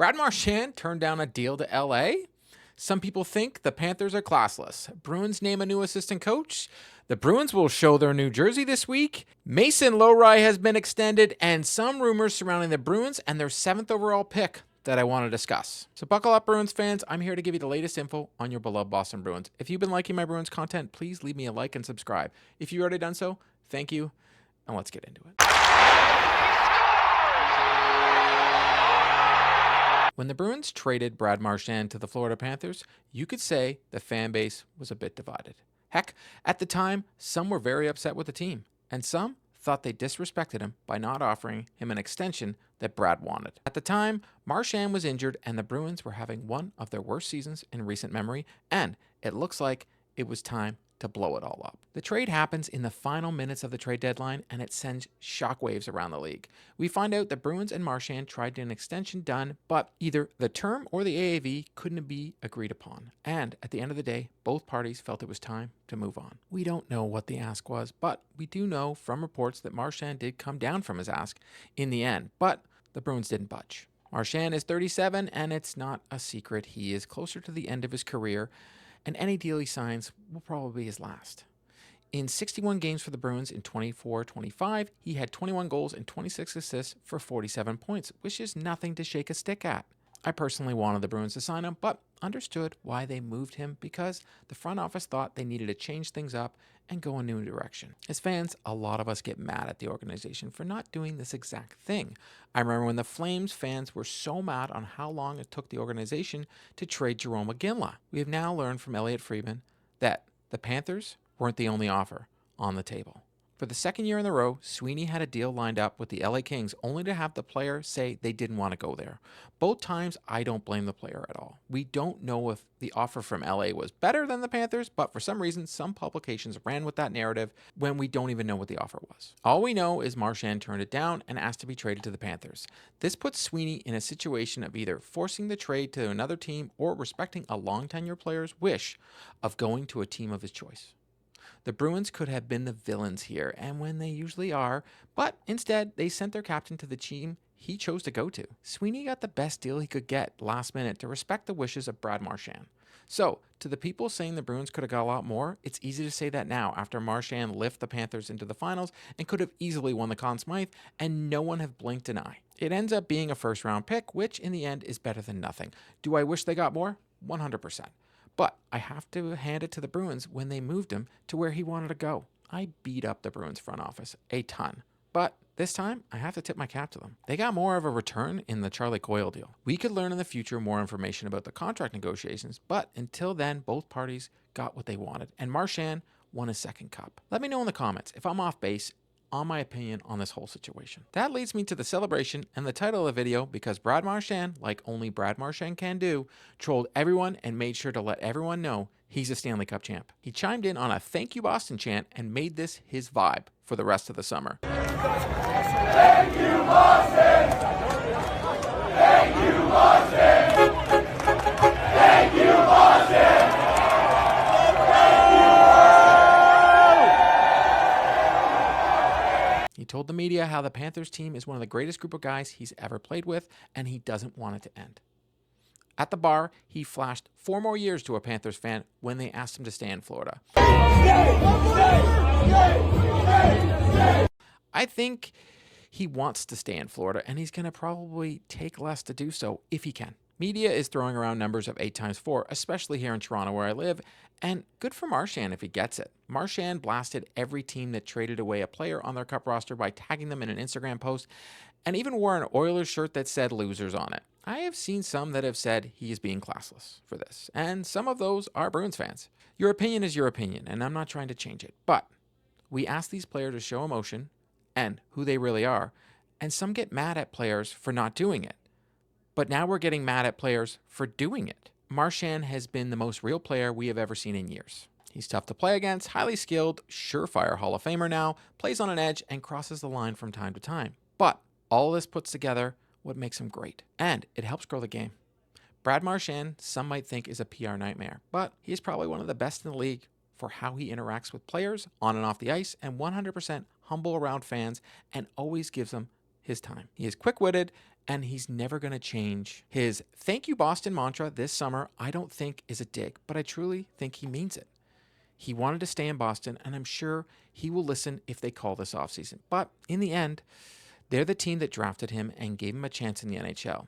Brad Marchand turned down a deal to LA. Some people think the Panthers are classless. Bruins name a new assistant coach. The Bruins will show their new jersey this week. Mason Lohrei has been extended, and some rumors surrounding the Bruins and their 7th overall pick that I want to discuss. So buckle up, Bruins fans. I'm here to give you the latest info on your beloved Boston Bruins. If you've been liking my Bruins content, please leave me a like and subscribe. If you've already done so, thank you, and let's get into it. When the Bruins traded Brad Marchand to the Florida Panthers, you could say the fan base was a bit divided. Heck, at the time, some were very upset with the team, and some thought they disrespected him by not offering him an extension that Brad wanted. At the time, Marchand was injured, and the Bruins were having one of their worst seasons in recent memory, and it looks like it was time to blow it all up. The trade happens in the final minutes of the trade deadline, and it sends shockwaves around the league. We find out that Bruins and Marchand tried an extension done, but either the term or the AAV couldn't be agreed upon. And at the end of the day, both parties felt it was time to move on. We don't know what the ask was, but we do know from reports that Marchand did come down from his ask in the end, but the Bruins didn't budge. Marchand is 37, and it's not a secret he is closer to the end of his career, and any deal he signs will probably be his last. In 61 games for the Bruins in 24-25, he had 21 goals and 26 assists for 47 points, which is nothing to shake a stick at. I personally wanted the Bruins to sign him, but understood why they moved him because the front office thought they needed to change things up and go a new direction. As fans, a lot of us get mad at the organization for not doing this exact thing. I remember when the Flames fans were so mad on how long it took the organization to trade Jarome Iginla. We have now learned from Elliotte Friedman that the Panthers weren't the only offer on the table. For the second year in a row, Sweeney had a deal lined up with the LA Kings only to have the player say they didn't want to go there. Both times, I don't blame the player at all. We don't know if the offer from LA was better than the Panthers, but for some reason, some publications ran with that narrative when we don't even know what the offer was. All we know is Marchand turned it down and asked to be traded to the Panthers. This puts Sweeney in a situation of either forcing the trade to another team or respecting a long-tenure player's wish of going to a team of his choice. The Bruins could have been the villains here, and when they usually are, but instead they sent their captain to the team he chose to go to. Sweeney got the best deal he could get last minute to respect the wishes of Brad Marchand. So, to the people saying the Bruins could have got a lot more, it's easy to say that now after Marchand lifted the Panthers into the finals and could have easily won the Conn Smythe, and no one have blinked an eye. It ends up being a first-round pick, which in the end is better than nothing. Do I wish they got more? 100%. But I have to hand it to the Bruins when they moved him to where he wanted to go. I beat up the Bruins front office a ton. But this time, I have to tip my cap to them. They got more of a return in the Charlie Coyle deal. We could learn in the future more information about the contract negotiations, but until then, both parties got what they wanted, and Marchand won his second cup. Let me know in the comments if I'm off base on my opinion on this whole situation. That leads me to the celebration and the title of the video because Brad Marchand, like only Brad Marchand can do, trolled everyone and made sure to let everyone know he's a Stanley Cup champ. He chimed in on a "Thank you Boston" chant and made this his vibe for the rest of the summer. Thank you, Boston! Thank you, Boston! Thank you, Boston! He told the media how the Panthers team is one of the greatest group of guys he's ever played with, and he doesn't want it to end. At the bar, he flashed 4 more years to a Panthers fan when they asked him to stay in Florida. I think he wants to stay in Florida, and he's going to probably take less to do so if he can. Media is throwing around numbers of 8 times 4, especially here in Toronto where I live, and good for Marchand if he gets it. Marchand blasted every team that traded away a player on their cup roster by tagging them in an Instagram post, and even wore an Oilers shirt that said losers on it. I have seen some that have said he is being classless for this, and some of those are Bruins fans. Your opinion is your opinion, and I'm not trying to change it, but we ask these players to show emotion and who they really are, and some get mad at players for not doing it. But now we're getting mad at players for doing it. Marchand has been the most real player we have ever seen in years. He's tough to play against, highly skilled, surefire Hall of Famer now, plays on an edge, and crosses the line from time to time. But all this puts together what makes him great, and it helps grow the game. Brad Marchand, some might think, is a PR nightmare, but he is probably one of the best in the league for how he interacts with players on and off the ice, and 100% humble around fans, and always gives them his time. He is quick-witted, and he's never going to change. His "thank you Boston" mantra this summer I don't think is a dig, but I truly think he means it. He wanted to stay in Boston, and I'm sure he will listen if they call this offseason. But in the end, they're the team that drafted him and gave him a chance in the NHL.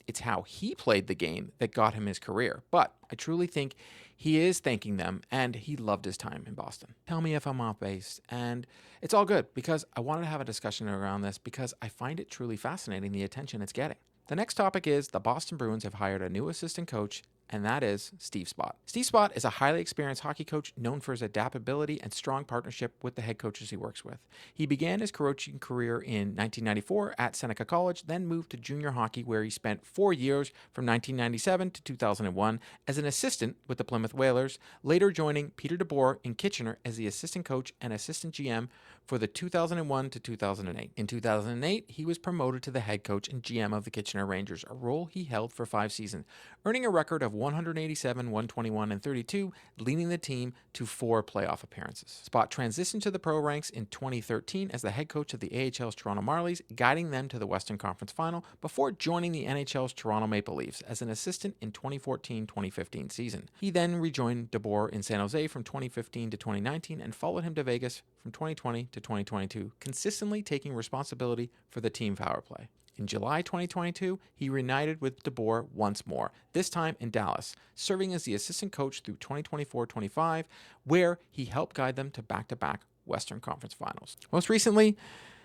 It's how he played the game that got him his career. But I truly think he is thanking them, and he loved his time in Boston. Tell me if I'm off base. And it's all good, because I wanted to have a discussion around this because I find it truly fascinating, the attention it's getting. The next topic is the Boston Bruins have hired a new assistant coach, and that is Steve Spott. Steve Spott is a highly experienced hockey coach known for his adaptability and strong partnership with the head coaches he works with. He began his coaching career in 1994 at Seneca College, then moved to junior hockey, where he spent 4 years from 1997 to 2001 as an assistant with the Plymouth Whalers, later joining Peter DeBoer in Kitchener as the assistant coach and assistant GM for the 2001 to 2008. In 2008, he was promoted to the head coach and GM of the Kitchener Rangers, a role he held for 5 seasons, earning a record of 187, 121, and 32, leading the team to 4 playoff appearances. Spott transitioned to the pro ranks in 2013 as the head coach of the AHL's Toronto Marlies, guiding them to the Western Conference Final before joining the NHL's Toronto Maple Leafs as an assistant in 2014-2015 season. He then rejoined DeBoer in San Jose from 2015 to 2019 and followed him to Vegas from 2020 to 2022, consistently taking responsibility for the team power play. In July 2022, he reunited with DeBoer once more, this time in Dallas, serving as the assistant coach through 2024-25, where he helped guide them to back-to-back Western Conference Finals. Most recently,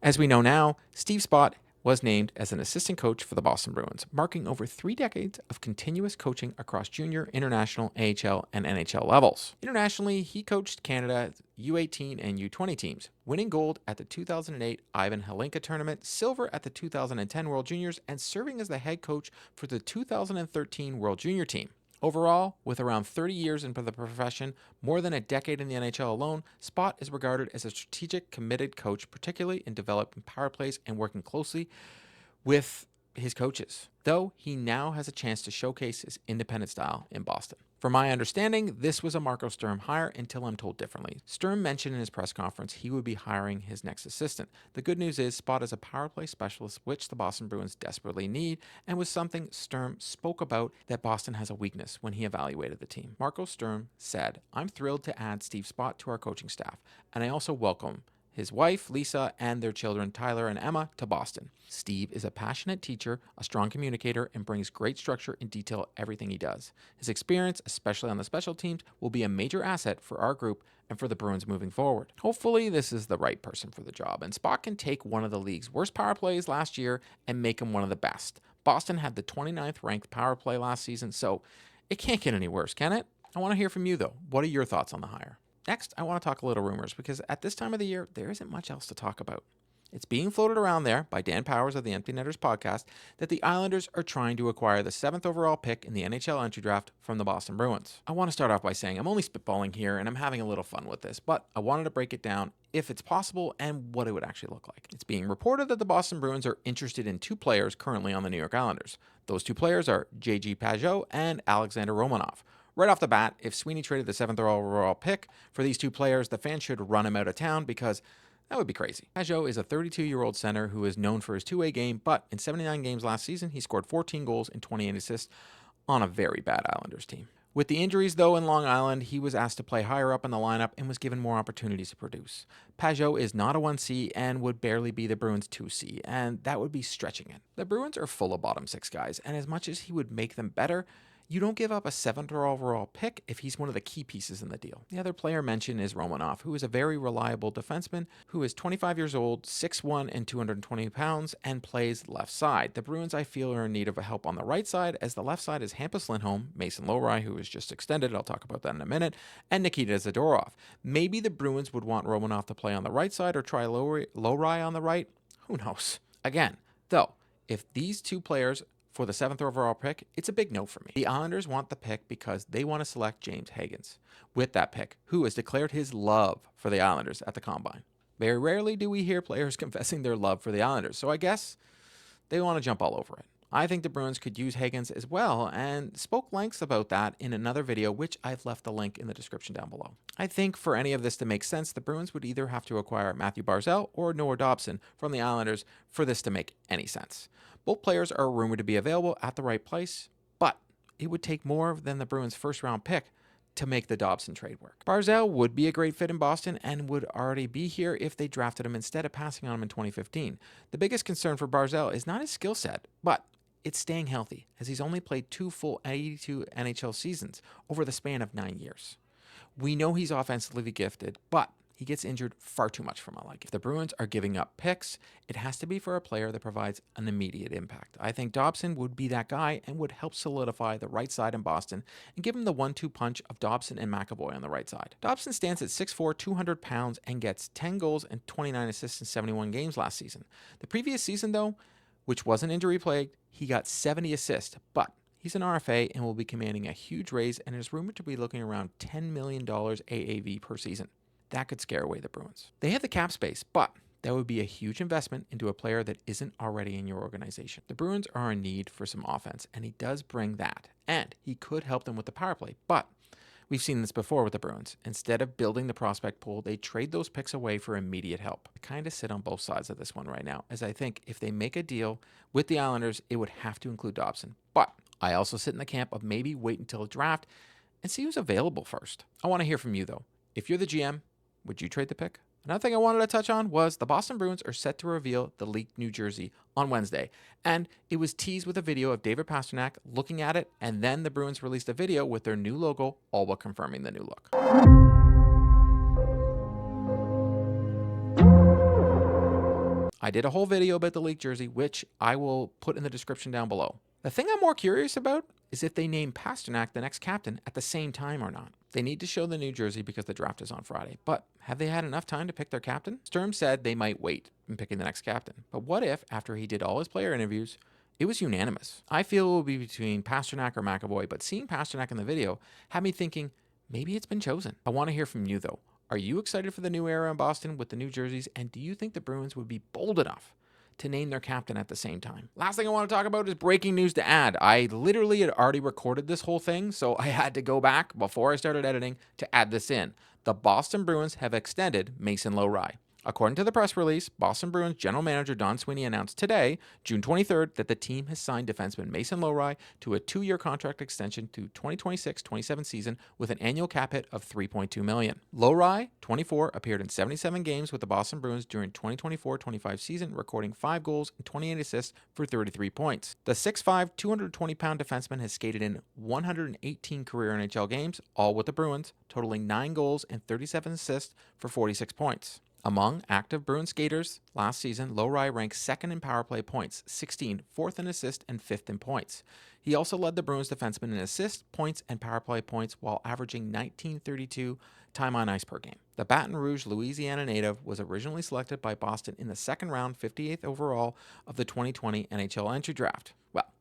as we know now, Steve Spott was named as an assistant coach for the Boston Bruins, marking over 3 decades of continuous coaching across junior, international, AHL, and NHL levels. Internationally, he coached Canada's U18 and U20 teams, winning gold at the 2008 Ivan Helinka tournament, silver at the 2010 World Juniors, and serving as the head coach for the 2013 World Junior team. Overall, with around 30 years in the profession, more than a decade in the NHL alone, Spott is regarded as a strategic, committed coach, particularly in developing power plays and working closely with his coaches, though he now has a chance to showcase his independent style in Boston. From my understanding, this was a Marco Sturm hire until I'm told differently. Sturm mentioned in his press conference he would be hiring his next assistant. The good news is Spott is a power play specialist, which the Boston Bruins desperately need, and was something Sturm spoke about that Boston has a weakness when he evaluated the team. Marco Sturm said, "I'm thrilled to add Steve Spott to our coaching staff, and I also welcome his wife, Lisa, and their children, Tyler and Emma, to Boston. Steve is a passionate teacher, a strong communicator, and brings great structure and detail to everything he does. His experience, especially on the special teams, will be a major asset for our group and for the Bruins moving forward." Hopefully, this is the right person for the job, and Spott can take one of the league's worst power plays last year and make him one of the best. Boston had the 29th ranked power play last season, so it can't get any worse, can it? I want to hear from you, though. What are your thoughts on the hire? Next, I want to talk a little rumors, because at this time of the year, there isn't much else to talk about. It's being floated around there by Dan Powers of the Empty Netters podcast that the Islanders are trying to acquire the 7th overall pick in the NHL entry draft from the Boston Bruins. I want to start off by saying I'm only spitballing here and I'm having a little fun with this, but I wanted to break it down if it's possible and what it would actually look like. It's being reported that the Boston Bruins are interested in 2 players currently on the New York Islanders. Those 2 players are J.G. Pageau and Alexander Romanov. Right off the bat, if Sweeney traded the 7th overall pick for these 2 players, the fans should run him out of town, because that would be crazy. Pageau is a 32-year-old center who is known for his two-way game, but in 79 games last season, he scored 14 goals and 28 assists on a very bad Islanders team. With the injuries, though, in Long Island, he was asked to play higher up in the lineup and was given more opportunities to produce. Pageau is not a 1C and would barely be the Bruins' 2C, and that would be stretching it. The Bruins are full of bottom 6 guys, and as much as he would make them better, you don't give up a 7th overall pick if he's one of the key pieces in the deal. The other player mentioned is Romanov, who is a very reliable defenseman who is 25 years old, 6'1", and 220 pounds, and plays left side. The Bruins, I feel, are in need of help on the right side, as the left side is Hampus Lindholm, Mason Lohrei, who is just extended, I'll talk about that in a minute, and Nikita Zadorov. Maybe the Bruins would want Romanov to play on the right side or try Lohrei on the right. Who knows? Again, though, if these 2 players for the 7th overall pick, it's a big no for me. The Islanders want the pick because they want to select James Higgins with that pick, who has declared his love for the Islanders at the Combine. Very rarely do we hear players confessing their love for the Islanders, so I guess they want to jump all over it. I think the Bruins could use Higgins as well, and spoke lengths about that in another video, which I've left the link in the description down below. I think for any of this to make sense, the Bruins would either have to acquire Matthew Barzal or Noah Dobson from the Islanders for this to make any sense. Both players are rumored to be available at the right price, but it would take more than the Bruins' first-round pick to make the Dobson trade work. Barzal would be a great fit in Boston and would already be here if they drafted him instead of passing on him in 2015. The biggest concern for Barzal is not his skill set, but it's staying healthy, as he's only played 2 full 82 NHL seasons over the span of 9 years. We know he's offensively gifted, but he gets injured far too much for my liking. If the Bruins are giving up picks, it has to be for a player that provides an immediate impact. I think Dobson would be that guy and would help solidify the right side in Boston and give him the 1-2 punch of Dobson and McAvoy on the right side. Dobson stands at 6'4", 200 pounds and gets 10 goals and 29 assists in 71 games last season. The previous season, though, which wasn't injury-plagued, he got 70 assists, but he's an RFA and will be commanding a huge raise and is rumored to be looking around $10 million AAV per season. That could scare away the Bruins. They have the cap space, but that would be a huge investment into a player that isn't already in your organization. The Bruins are in need for some offense, and he does bring that, and he could help them with the power play, but we've seen this before with the Bruins. Instead of building the prospect pool, they trade those picks away for immediate help. I kind of sit on both sides of this one right now, as I think if they make a deal with the Islanders, it would have to include Dobson. But I also sit in the camp of maybe wait until the draft and see who's available first. I want to hear from you, though. If you're the GM, would you trade the pick? Another thing I wanted to touch on was the Boston Bruins are set to reveal the leaked New Jersey on Wednesday. And it was teased with a video of David Pastrnak looking at it, and then the Bruins released a video with their new logo, all but confirming the new look. I did a whole video about the leaked jersey, which I will put in the description down below. The thing I'm more curious about is if they name Pastrnak the next captain at the same time or not. They need to show the new jersey because the draft is on Friday, but have they had enough time to pick their captain? Sturm said they might wait in picking the next captain, but what if, after he did all his player interviews, it was unanimous? I feel it will be between Pastrnak or McAvoy, but seeing Pastrnak in the video had me thinking maybe it's been chosen. I want to hear from you, though. Are you excited for the new era in Boston with the new jerseys, and do you think the Bruins would be bold enough to name their captain at the same time? Last thing I want to talk about is breaking news to add. I literally had already recorded this whole thing, so I had to go back before I started editing to add this in. The Boston Bruins have extended Mason Lohrei. According to the press release, Boston Bruins general manager Don Sweeney announced today, June 23rd, that the team has signed defenseman Mason Lohrei to a 2-year contract extension to 2026-27 season with an annual cap hit of $3.2 million. Lohrei, 24, appeared in 77 games with the Boston Bruins during 2024-25 season, recording 5 goals and 28 assists for 33 points. The 6'5", 220-pound defenseman has skated in 118 career NHL games, all with the Bruins, totaling 9 goals and 37 assists for 46 points. Among active Bruins skaters last season, Lohrei ranked 2nd in power play points, 16, 4th in assists, and 5th in points. He also led the Bruins defensemen in assists, points, and power play points while averaging 19.32 time on ice per game. The Baton Rouge, Louisiana native was originally selected by Boston in the 2nd round, 58th overall of the 2020 NHL entry draft. Well,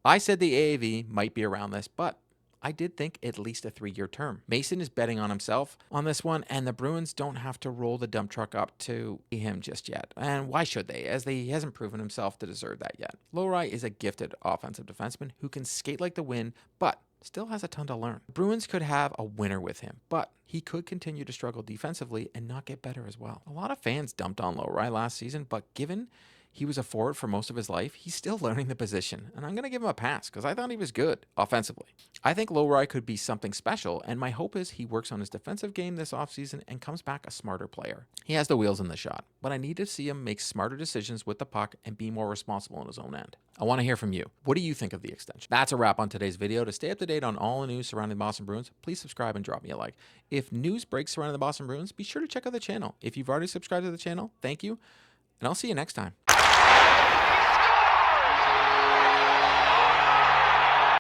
I said the AAV might be around this, but I did think at least a 3-year term. Mason is betting on himself on this one, and the Bruins don't have to roll the dump truck up to him just yet. And why should they, as he hasn't proven himself to deserve that yet. Lohrei is a gifted offensive defenseman who can skate like the wind, but still has a ton to learn. The Bruins could have a winner with him, but he could continue to struggle defensively and not get better as well. A lot of fans dumped on Lohrei last season, but given he was a forward for most of his life, he's still learning the position, and I'm going to give him a pass because I thought he was good offensively. I think Lohrei could be something special, and my hope is he works on his defensive game this offseason and comes back a smarter player. He has the wheels in the shot, but I need to see him make smarter decisions with the puck and be more responsible in his own end. I want to hear from you. What do you think of the extension? That's a wrap on today's video. To stay up to date on all the news surrounding the Boston Bruins, please subscribe and drop me a like. If news breaks surrounding the Boston Bruins, be sure to check out the channel. If you've already subscribed to the channel, thank you, and I'll see you next time.